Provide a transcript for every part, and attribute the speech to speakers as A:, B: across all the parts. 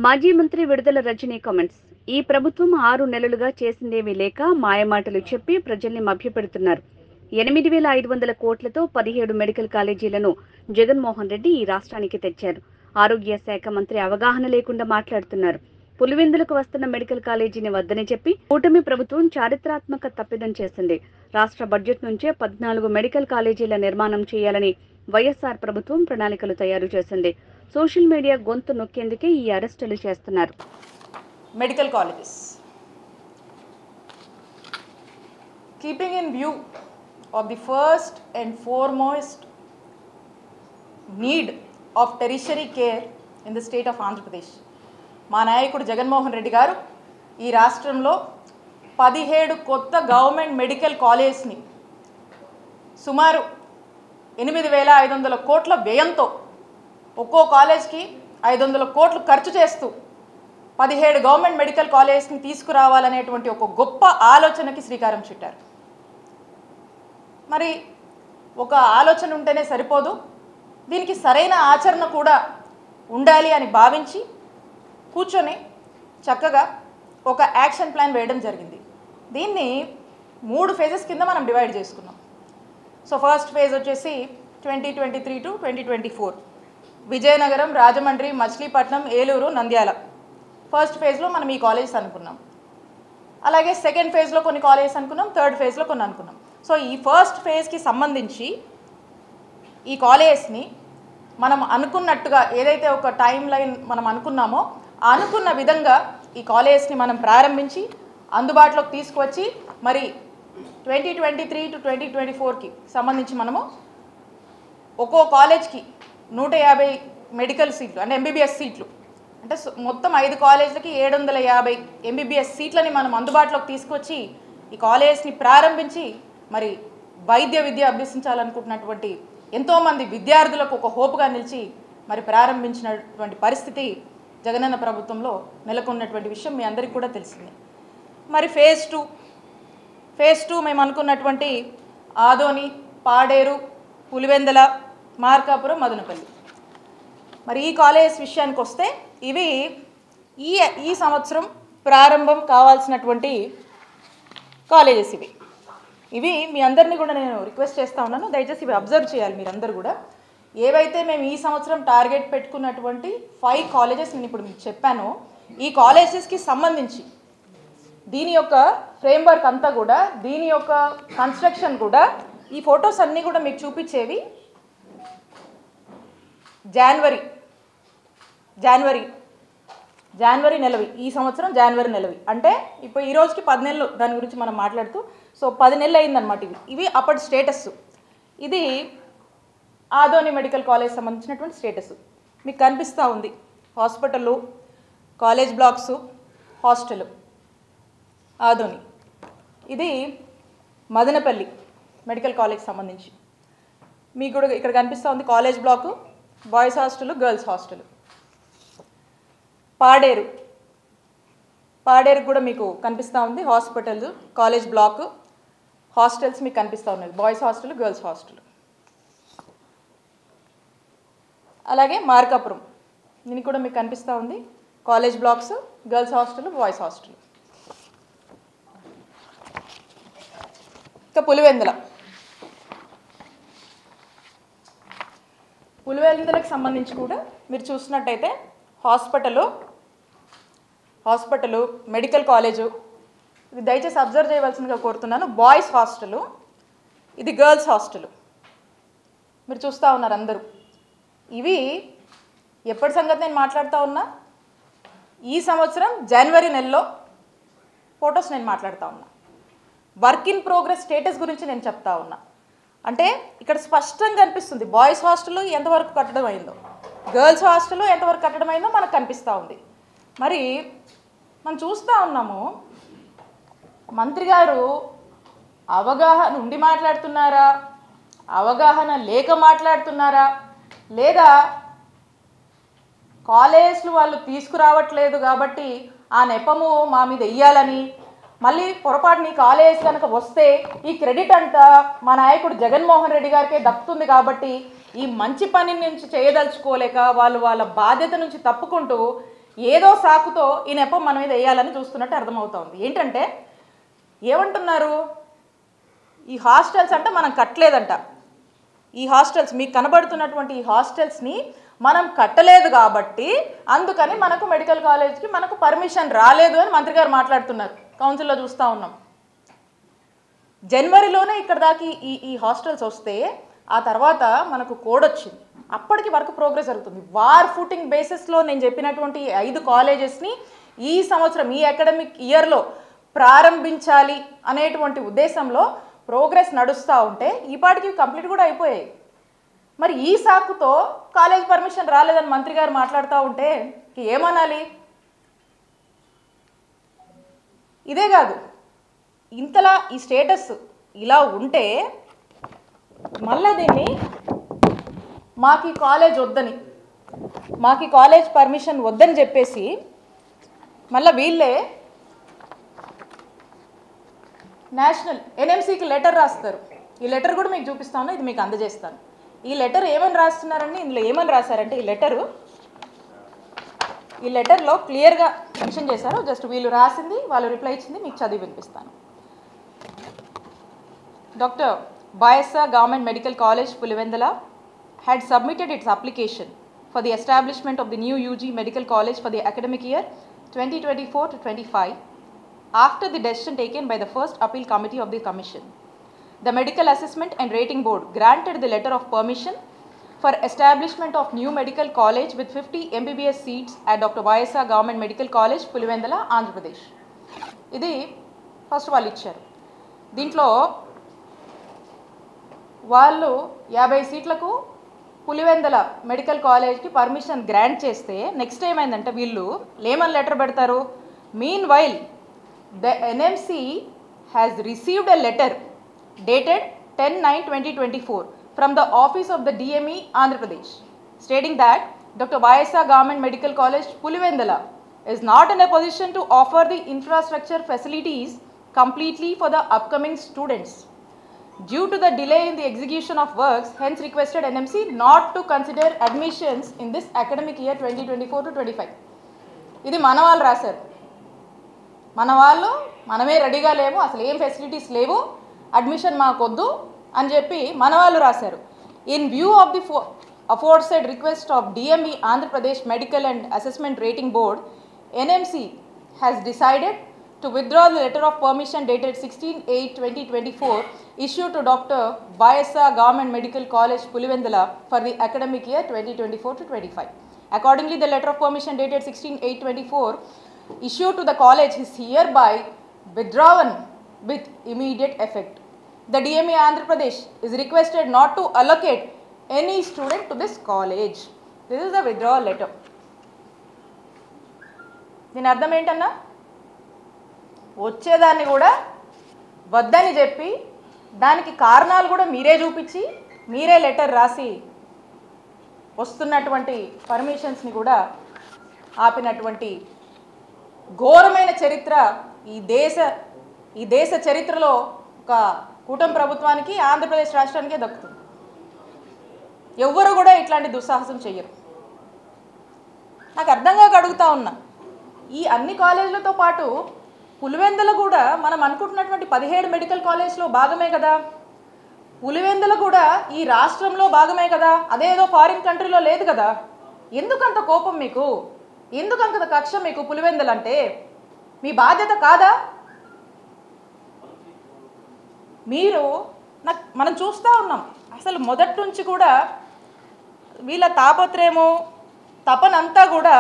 A: మాజీ మంత్రి విడుదల రజనీ కామెంట్స్. ఈ ప్రభుత్వం 6 నెలలుగా చేసిందేమీ లేక మాయమాటలు చెప్పి ప్రజల్ని మభ్యపెడుతున్నారు. 8,500 కోట్లతో 17 మెడికల్ కాలేజీలను జగన్మోహన్ రెడ్డి ఈ రాష్ట్రానికి తెచ్చారు. ఆరోగ్య శాఖ మంత్రి అవగాహన లేకుండా మాట్లాడుతున్నారు. పులివెందులకు వస్తున్న మెడికల్ కాలేజీని వద్దని చెప్పి కూటమి ప్రభుత్వం చారిత్రాత్మక తప్పిదం చేసింది. రాష్ట్ర బడ్జెట్ నుంచే 14 మెడికల్ కాలేజీల నిర్మాణం చేయాలని వైఎస్ఆర్ ప్రభుత్వం ప్రణాళికలు తయారు చేసింది. సోషల్ మీడియా గొంతు నొక్కేందుకే ఈ అరెస్టులు చేస్తున్నారు.
B: Medical colleges keeping in view of the first and foremost need of tertiary care in the state of Andhra Pradesh, మా నాయకుడు జగన్మోహన్ రెడ్డి గారు ఈ రాష్ట్రంలో 17 కొత్త గవర్నమెంట్ మెడికల్ కాలేజ్ని సుమారు 8,500 కోట్ల వ్యయంతో ఒక్కో కాలేజ్కి 500 కోట్లు ఖర్చు చేస్తూ 17 గవర్నమెంట్ మెడికల్ కాలేజ్ని తీసుకురావాలనేటువంటి ఒక గొప్ప ఆలోచనకి శ్రీకారం చుట్టారు. మరి ఒక ఆలోచన ఉంటేనే సరిపోదు, దీనికి సరైన ఆచరణ కూడా ఉండాలి అని భావించి కూర్చొని చక్కగా ఒక యాక్షన్ ప్లాన్ వేయడం జరిగింది. దీన్ని 3 ఫేజెస్ కింద మనం డివైడ్ చేసుకున్నాం. సో ఫస్ట్ ఫేజ్ వచ్చేసి 2023 to 2024 విజయనగరం, రాజమండ్రి, మచిలీపట్నం, ఏలూరు, నంద్యాల ఫస్ట్ ఫేజ్లో మనం ఈ కాలేజెస్ అనుకున్నాం. అలాగే సెకండ్ ఫేజ్లో కొన్ని కాలేజెస్ అనుకున్నాం, థర్డ్ ఫేజ్లో కొన్ని అనుకున్నాం. సో ఈ ఫస్ట్ ఫేజ్కి సంబంధించి ఈ కాలేజెస్ని మనం అనుకున్నట్టుగా ఏదైతే ఒక టైం లైన్ మనం అనుకున్నామో అనుకున్న విధంగా ఈ కాలేజెస్ని మనం ప్రారంభించి అందుబాటులోకి తీసుకువచ్చి మరి 2023 to 2024కి సంబంధించి మనము ఒక్కో కాలేజ్కి 150 మెడికల్ సీట్లు అంటే ఎంబీబీఎస్ సీట్లు అంటే మొత్తం 5 కాలేజీలకి 750 ఎంబీబీఎస్ సీట్లని మనం అందుబాటులోకి తీసుకొచ్చి ఈ కాలేజ్ని ప్రారంభించి మరి వైద్య విద్య అభ్యసించాలనుకుంటున్నటువంటి ఎంతోమంది విద్యార్థులకు ఒక హోప్గా నిలిచి మరి ప్రారంభించినటువంటి పరిస్థితి జగనన్న ప్రభుత్వంలో నెలకొన్నటువంటి విషయం మీ అందరికీ కూడా తెలిసిందే. మరి ఫేజ్ టూ మేము అనుకున్నటువంటి ఆదోని, పాడేరు, పులివెందల, మార్కాపురం, మదనపల్లి. మరి ఈ కాలేజ్ విషయానికి వస్తే ఇవి ఈ సంవత్సరం ప్రారంభం కావాల్సినటువంటి కాలేజెస్ ఇవి మీ అందరినీ కూడా నేను రిక్వెస్ట్ చేస్తూ ఉన్నాను, దయచేసి ఇవి అబ్జర్వ్ చేయాలి మీరందరూ కూడా. ఏవైతే మేము ఈ సంవత్సరం టార్గెట్ పెట్టుకున్నటువంటి 5 కాలేజెస్ నేను ఇప్పుడు మీకు చెప్పానో ఈ కాలేజెస్కి సంబంధించి దీని యొక్క ఫ్రేమ్వర్క్ అంతా కూడా, దీని యొక్క కన్స్ట్రక్షన్ కూడా, ఈ ఫొటోస్ అన్నీ కూడా మీకు చూపించేవి జనవరి నెలవి, ఈ సంవత్సరం జనవరి నెలవి. అంటే ఇప్పుడు ఈ రోజుకి 10 నెలలు దాని గురించి మనం మాట్లాడుతూ, సో 10 నెలలు అయిందనమాట. ఇవి అప్పటి స్టేటస్. ఇది ఆదోని మెడికల్ కాలేజ్ సంబంధించినటువంటి స్టేటస్ మీకు కనిపిస్తూ ఉంది. Hospital, college blocks, hostel Adoni. ఇది మదనపల్లి మెడికల్ కాలేజ్ సంబంధించి మీకు కూడా ఇక్కడ కనిపిస్తూ ఉంది college block, boys hostel, girls hostel. Paderu కూడా మీకు కనిపిస్తూ ఉంది హాస్పిటల్, కాలేజ్ బ్లాక్, హాస్టల్స్ మీకు కనిపిస్తూ ఉన్నాయి, బాయ్స్ హాస్టల్, గర్ల్స్ హాస్టల్. అలాగే మార్కాపురం దీనికి కూడా మీకు కనిపిస్తూ ఉంది college blocks, girls hostel, boys hostel. ఇంకా పులివెందులకు సంబంధించి కూడా మీరు చూసినట్టయితే హాస్పిటలు, మెడికల్ కాలేజు, ఇది దయచేసి అబ్జర్వ్ చేయవలసిందిగా కోరుతున్నాను. బాయ్స్ హాస్టలు, ఇది గర్ల్స్ హాస్టలు మీరు చూస్తూ ఉన్నారు అందరూ. ఇవి ఎప్పటి సంగతి నేను మాట్లాడుతూ ఉన్నా, ఈ సంవత్సరం జనవరి నెలలో ఫొటోస్ నేను మాట్లాడుతూ ఉన్నా. వర్క్ ఇన్ ప్రోగ్రెస్ స్టేటస్ గురించి నేను చెప్తా ఉన్నా. అంటే ఇక్కడ స్పష్టంగా కనిపిస్తుంది బాయ్స్ హాస్టల్ ఎంతవరకు కట్టడం అయిందో, గర్ల్స్ హాస్టల్ ఎంతవరకు కట్టడం అయిందో మనకు కనిపిస్తూ ఉంది. మరి మనం చూస్తూ ఉన్నాము మంత్రి గారు అవగాహన ఉండి మాట్లాడుతున్నారా, అవగాహన లేక మాట్లాడుతున్నారా, లేదా కాలేజ్లు వాళ్ళు తీసుకురావట్లేదు కాబట్టి ఆ నెపము మా మీద వెయ్యాలని, మళ్ళీ పొరపాటుని కాలేజ్ కనుక వస్తే ఈ క్రెడిట్ అంతా మా నాయకుడు జగన్మోహన్ రెడ్డి గారికే దక్కుతుంది కాబట్టి ఈ మంచి పని నుంచి చేయదలుచుకోలేక వాళ్ళు వాళ్ళ బాధ్యత నుంచి తప్పుకుంటూ ఏదో సాకుతో ఈ నెపం మన మీద వేయాలని చూస్తున్నట్టు అర్థమవుతోంది. ఏంటంటే ఏమంటున్నారు, ఈ హాస్టల్స్ అంటే మనం కట్టలేదంట, ఈ హాస్టల్స్ మీకు కనబడుతున్నటువంటి ఈ హాస్టల్స్ని మనం కట్టలేదు కాబట్టి అందుకని మనకు మెడికల్ కాలేజ్కి మనకు పర్మిషన్ రాలేదు అని మంత్రి గారు మాట్లాడుతున్నారు. కౌన్సిల్లో చూస్తూ ఉన్నాం. జనవరిలోనే ఇక్కడ దాకా ఈ హాస్టల్స్ వస్తే ఆ తర్వాత మనకు కోడ్ వచ్చింది, అప్పటికి వర్క్ ప్రోగ్రెస్ జరుగుతుంది. వార్ ఫుటింగ్ బేసిస్లో నేను చెప్పినటువంటి 5 కాలేజెస్ని ఈ సంవత్సరం ఈ అకాడమిక్ ఇయర్లో ప్రారంభించాలి అనేటువంటి ఉద్దేశంలో ప్రోగ్రెస్ నడుస్తూ ఉంటే ఈ పాటికి కంప్లీట్ కూడా అయిపోయాయి. మరి ఈ సాకుతో కాలేజ్ పర్మిషన్ రాలేదని మంత్రి గారు మాట్లాడుతూ ఉంటే ఏమనాలి? ఇదే కాదు, ఇంతలా ఈ స్టేటస్ ఇలా ఉంటే మళ్ళా దీన్ని మాకు ఈ కాలేజ్ వద్దని, మాకు ఈ కాలేజ్ పర్మిషన్ వద్దని చెప్పేసి మళ్ళీ వీళ్ళే నేషనల్ ఎన్ఎంసీకి లెటర్ రాస్తారు. ఈ లెటర్ కూడా మీకు చూపిస్తాను, ఇది మీకు అందజేస్తాను. ఈ లెటర్ ఏమని రాస్తున్నారండి, ఇందులో ఏమని రాశారంటే ఈ లెటర్లో క్లియర్గా మెన్షన్ చేశారు. జస్ట్ వీళ్ళు రాసింది, వాళ్ళు రిప్లై ఇచ్చింది మీకు చదివి వినిపిస్తాను. Dr. Bayasa Government Medical College, Pulivendala had submitted its application for the establishment of the new UG Medical College for the academic year 2024 to 25 after the decision taken by the first appeal committee of the commission. The Medical Assessment and Rating Board granted the letter of permission for establishment of new medical college with 50 MBBS seats at Dr. Bayasa Government Medical College, Pulivendala, Andhra Pradesh. ఇది first వాళ్ళు ఇచ్చారు. దీంట్లో వాళ్ళు 50 సీట్లకు Pulivendula medical కాలేజ్కి permission grant చేస్తే next ఏమైందంటే వీళ్ళు లేమన్ లెటర్ పెడతారు. Mean while the NMC has received a letter dated 10/9/2024 from the office of the DME Andhra Pradesh stating that Dr. Bayasa Government Medical College, Pulivendala is not in a position to offer the infrastructure facilities completely for the upcoming students due to the delay in the execution of works, hence requested NMC not to consider admissions in this academic year 2024 to 25. ఇది మన వాళ్ళు రాశారు. మన వాళ్ళు మనమే రెడీగా లేము, అసలు ఏం ఫెసిలిటీస్ లేవు, అడ్మిషన్ మాకొద్దు అని చెప్పి మన వాళ్ళు రాశారు. In view of the aforesaid request of DME Andhra Pradesh Medical and Assessment Rating Board, NMC has decided to withdraw the letter of permission dated 16/8/2024 issued to Dr. Bayasa Government Medical College, Pulivendala for the academic year 2024 to 25. Accordingly, the letter of permission dated 16/8/24 issued to the college is hereby withdrawn with immediate effect. The DME Andhra Pradesh is requested not to allocate any student to this college. This is the withdrawal letter. దీని అర్థం ఏంటన్నా, వచ్చేదాన్ని కూడా వద్దని చెప్పి దానికి కారణాలు కూడా మీరే చూపించి మీరే లెటర్ రాసి వస్తున్నటువంటి పర్మిషన్స్ని కూడా ఆపినటువంటి ఘోరమైన చరిత్ర ఈ దేశ చరిత్రలో ఒక కూటమి ప్రభుత్వానికి ఆంధ్రప్రదేశ్ రాష్ట్రానికే దక్కుతుంది. ఎవ్వరు కూడా ఇట్లాంటి దుస్సాహసం చెయ్యరు. నాకు అర్థం కాక అడుగుతా ఉన్నా, ఈ అన్ని కాలేజీలతో పాటు పులివెందుల కూడా మనం అనుకుంటున్నటువంటి 17 మెడికల్ కాలేజ్లో భాగమే కదా, పులివెందుల కూడా ఈ రాష్ట్రంలో భాగమే కదా, అదేదో ఫారిన్ కంట్రీలో లేదు కదా. ఎందుకంత కోపం మీకు, ఎందుకంత కక్ష మీకు పులివెందులంటే? మీ బాధ్యత కాదా? మీరు మనం చూస్తూ ఉన్నాం, అసలు మొదటి నుంచి కూడా వీళ్ళ తాపత్రయము తపనంతా కూడా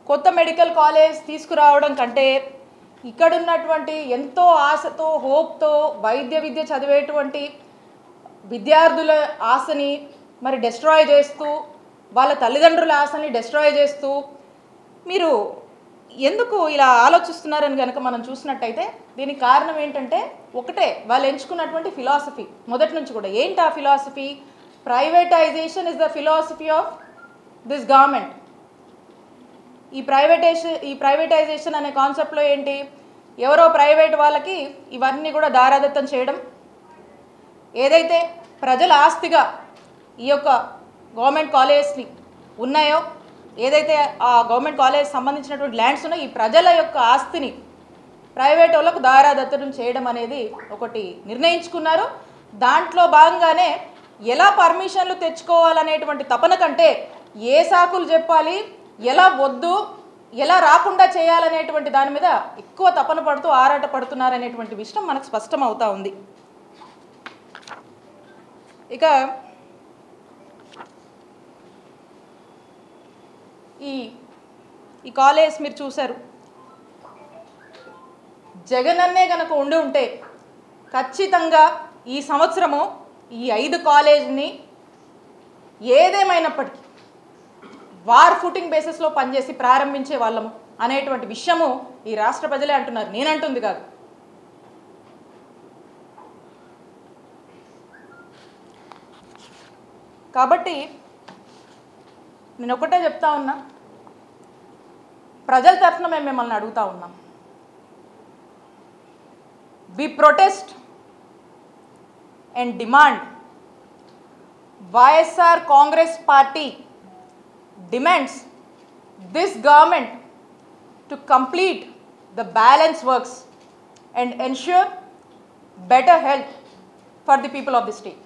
B: కొత్త మెడికల్ కాలేజ్ తీసుకురావడం కంటే ఇక్కడున్నటువంటి ఎంతో ఆశతో హోప్తో వైద్య విద్య చదివేటువంటి విద్యార్థుల ఆశని మరి డెస్ట్రాయ్ చేస్తూ, వాళ్ళ తల్లిదండ్రుల ఆశని డెస్ట్రాయ్ చేస్తూ మీరు ఎందుకు ఇలా ఆలోచిస్తున్నారని కనుక మనం చూసినట్టయితే దీనికి కారణం ఏంటంటే ఒకటే, వాళ్ళు ఎంచుకున్నటువంటి ఫిలాసఫీ మొదటి నుంచి కూడా. ఏంటి ఆ philosophy? Privatization is the philosophy of this government. ఈ ప్రైవేటైజేషన్ అనే కాన్సెప్ట్లో ఏంటి, ఎవరో ప్రైవేట్ వాళ్ళకి ఇవన్నీ కూడా దారాదత్తం చేయడం, ఏదైతే ప్రజల ఆస్తిగా ఈ యొక్క గవర్నమెంట్ కాలేజెస్ని ఉన్నాయో ఏదైతే ఆ గవర్నమెంట్ కాలేజ్ సంబంధించినటువంటి ల్యాండ్స్ ఉన్నాయో ఈ ప్రజల యొక్క ఆస్తిని ప్రైవేట్ వాళ్ళకు దారాదత్తడం చేయడం అనేది ఒకటి నిర్ణయించుకున్నారు. దాంట్లో భాగంగానే ఎలా పర్మిషన్లు తెచ్చుకోవాలనేటువంటి తపన కంటే ఏ సాకులు చెప్పాలి, ఎలా వద్దు, ఎలా రాకుండా చేయాలనేటువంటి దాని మీద ఎక్కువ తపన పడుతూ ఆరాట పడుతున్నారనేటువంటి విషయం మనకు స్పష్టం అవుతా ఉంది. ఇక ఈ కాలేజ్ మీరు చూశారు. జగన్ అన్నే కనుక ఉండి ఉంటే ఖచ్చితంగా ఈ సంవత్సరము ఈ 5 కాలేజ్ని ఏదేమైనప్పటికీ వార్ ఫుటింగ్ బేసిస్లో పనిచేసి ప్రారంభించే వాళ్ళము అనేటువంటి విషయము ఈ రాష్ట్ర ప్రజలే అంటున్నారు, నేనంటుంది కాదు. కాబట్టి నేను ఒకటే చెప్తా ఉన్నా, ప్రజల తరఫున మేము మిమ్మల్ని అడుగుతా ఉన్నాం. We protest and demand, YSR Congress Party demands this government to complete the balance works and ensure better health for the people of the state.